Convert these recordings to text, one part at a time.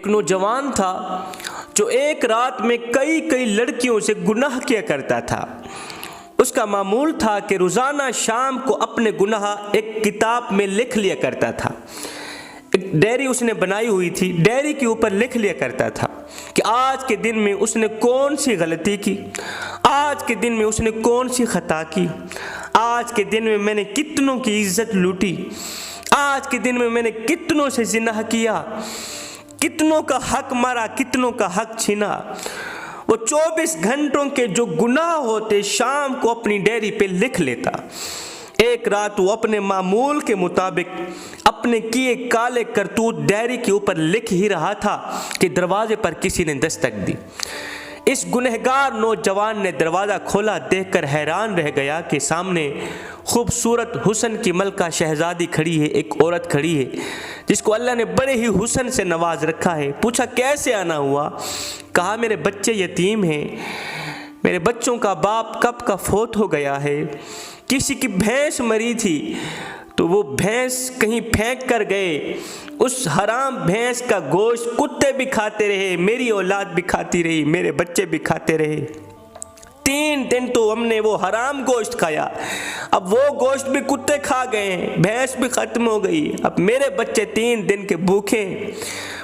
ایک نوجوان تھا جو ایک رات میں کئی لڑکیوں سے گناہ کیا کرتا تھا۔ اس کا معمول تھا کہ روزانہ شام کو اپنے گناہ ایک کتاب میں لکھ لیا کرتا تھا۔ ایک ڈائری اس نے بنائی ہوئی تھی، ڈائری کے اوپر لکھ لیا کرتا تھا کہ آج کے دن میں اس نے کون سی غلطی کی، آج کے دن میں اس نے کون سی خطا کی، آج کے دن میں میں نے کتنوں کی عزت لوٹی، آج کے دن میں میں نے کتنوں سے زنا کیا، کتنوں کا حق مارا، کتنوں کا حق چھینا۔ وہ 24 گھنٹوں کے جو گناہ ہوتے شام کو اپنی ڈائری پہ لکھ لیتا۔ ایک رات وہ اپنے معمول کے مطابق اپنے کیے کالے کرتوت ڈائری کے اوپر لکھ ہی رہا تھا کہ دروازے پر کسی نے دستک دی۔ اس گنہگار نوجوان نے دروازہ کھولا، دیکھ کر حیران رہ گیا کہ سامنے خوبصورت حسن کی ملکہ شہزادی کھڑی ہے، ایک عورت کھڑی ہے جس کو اللہ نے بڑے ہی حسن سے نواز رکھا ہے۔ پوچھا کیسے آنا ہوا؟ کہا میرے بچے یتیم ہیں، میرے بچوں کا باپ کب کا فوت ہو گیا ہے، کسی کی بھینس مری تھی تو وہ بھینس کہیں پھینک کر گئے، اس حرام بھینس کا گوشت کتے بھی کھاتے رہے، میری اولاد بھی کھاتی رہی، میرے بچے بھی کھاتے رہے۔ 3 دن تو ہم نے وہ حرام گوشت کھایا، اب وہ گوشت بھی کتے کھا گئے ہیں، بھینس بھی ختم ہو گئی، اب میرے بچے 3 دن کے بھوکے ہیں۔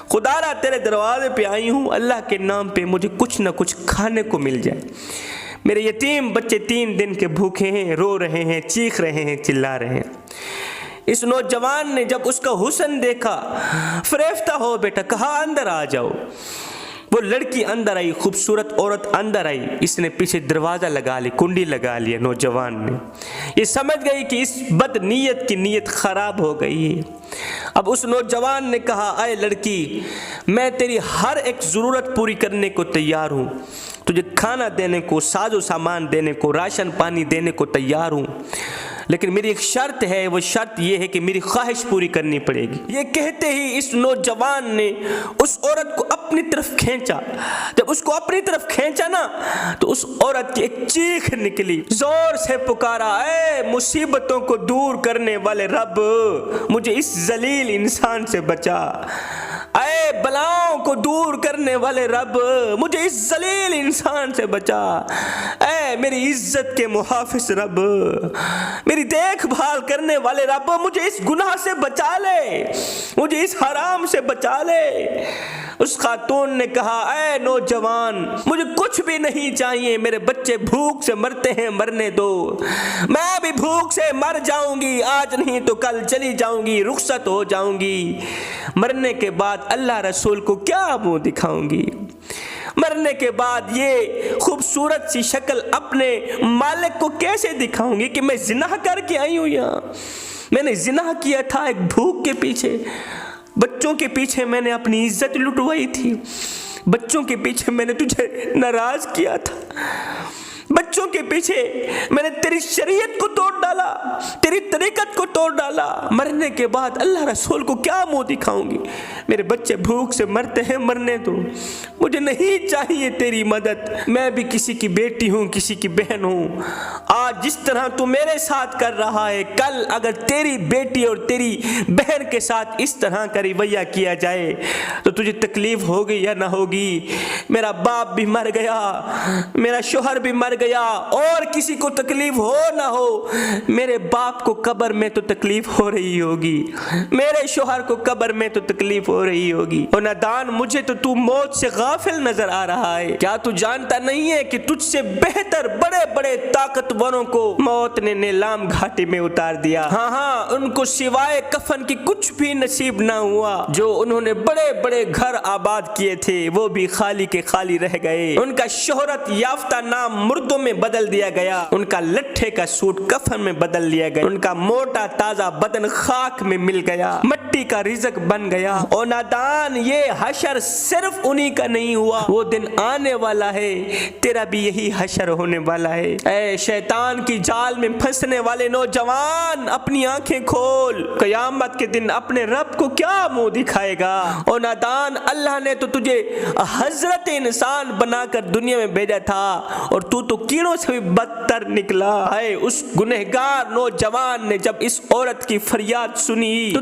خدا تیرے دروازے پہ آئی ہوں، اللہ کے نام پہ مجھے کچھ نہ کچھ کھانے کو مل جائے۔ میرے یتیم بچے 3 دن کے بھوکے ہیں، رو رہے ہیں، چیخ رہے ہیں، چلا رہے ہیں۔ اس نوجوان نے جب اس کا حسن دیکھا، فریفتہ ہو بیٹا، کہا اندر آ جاؤ۔ وہ لڑکی اندر آئی، خوبصورت عورت اندر آئی، اس نے پیچھے دروازہ لگا لی، کنڈی لگا لیا۔ نوجوان نے یہ سمجھ گئی کہ اس بد نیت کی نیت خراب ہو گئی ہے۔ اب اس نوجوان نے کہا اے لڑکی، میں تیری ہر ایک ضرورت پوری کرنے کو تیار ہوں، تجھے کھانا دینے کو، ساز و سامان دینے کو، راشن پانی دینے کو تیار ہوں، لیکن میری ایک شرط ہے، وہ شرط یہ ہے کہ میری خواہش پوری کرنی پڑے گی۔ یہ کہتے ہی اس نوجوان نے اس عورت کو اپنی طرف کھینچا۔ جب اس کو اپنی طرف کھینچا نا تو اس عورت کی ایک چیخ نکلی، زور سے پکارا اے مصیبتوں کو دور کرنے والے رب، مجھے اس ذلیل انسان سے بچا۔ اے بلاؤں کو دور کرنے والے رب، مجھے اس ذلیل انسان سے بچا۔ اے میری عزت کے محافظ رب، میری دیکھ بھال کرنے والے رب، مجھے اس گناہ سے بچا لے، مجھے اس حرام سے بچا لے۔ اس خاتون نے کہا اے نوجوان، مجھے کچھ بھی نہیں چاہیے، میرے بچے بھوک سے مرتے ہیں، مرنے دو، میں بھی بھوک سے مر جاؤں گی، آج نہیں تو کل چلی جاؤں گی، رخصت ہو جاؤں گی۔ مرنے کے بعد اللہ رسول کو کیا منہ دکھاؤں گی؟ مرنے کے بعد یہ خوبصورت سی شکل اپنے مالک کو کیسے دکھاؤں گی کہ میں زنا کر کے آئی ہوں یہاں؟ میں نے زنا کیا تھا ایک بھوک کے پیچھے، بچوں کے پیچھے میں نے اپنی عزت لٹوائی تھی، بچوں کے پیچھے میں نے تجھے ناراض کیا تھا، بچوں کے پیچھے میں نے تیری شریعت کو توڑ ڈالا، تیری طریقت کو توڑ ڈالا۔ مرنے کے بعد اللہ رسول کو کیا منہ دکھاؤں گی؟ میرے بچے بھوک سے مرتے ہیں، مرنے دو، مجھے نہیں چاہیے تیری مدد، میں بھی کسی کی بیٹی ہوں، کسی کی بہن ہوں۔ آج جس طرح تو میرے ساتھ کر رہا ہے، کل اگر تیری بیٹی اور تیری بہن کے ساتھ اس طرح کا رویہ کیا جائے تو تجھے تکلیف ہوگی یا نہ ہوگی؟ میرا باپ بھی مر گیا، میرا شوہر بھی مر گیا، اور کسی کو تکلیف ہو نہ ہو، میرے باپ کو قبر میں تو تکلیف ہو رہی ہوگی، میرے شوہر کو قبر میں تو تکلیف ہو رہی ہوگی، اور نادان مجھے تو موت سے غافل نظر آ رہا ہے۔ کیا تو جانتا نہیں ہے کہ تجھ سے بہتر بڑے بڑے طاقتوروں کو موت نے نیلام گھاٹی میں اتار دیا؟ ہاں ان کو سوائے کفن کی کچھ بھی نصیب نہ ہوا، جو انہوں نے بڑے بڑے گھر آباد کیے تھے وہ بھی خالی کے خالی رہ گئے، ان کا شہرت یافتہ نام مردوں میں بدل دیا گیا، ان کا لٹھے کا سوٹ کفن میں بدل لیا گیا، ان کا موٹا تازہ بدن خاک میں مل گیا، مٹی کا رزق بن گیا۔ اور نادان یہ حشر صرف انہی کا نہیں ہوا، وہ دن آنے والا ہے، تیرا بھی یہی حشر ہونے والا ہے۔ اے شیطان کی جال میں پھنسنے والے نوجوان، اپنی آنکھیں کھول، قیامت کے دن اپنے رب کو کیا منہ دکھائے گا؟ اور نادان اللہ نے تو تجھے حضرت انسان بنا کر دنیا میں بھیجا تھا، اور تو کیڑوں سے بھی بدتر نکلا ہے۔ اس گنہگار نوجوان نے جب اس عورت کی فریاد سنی تو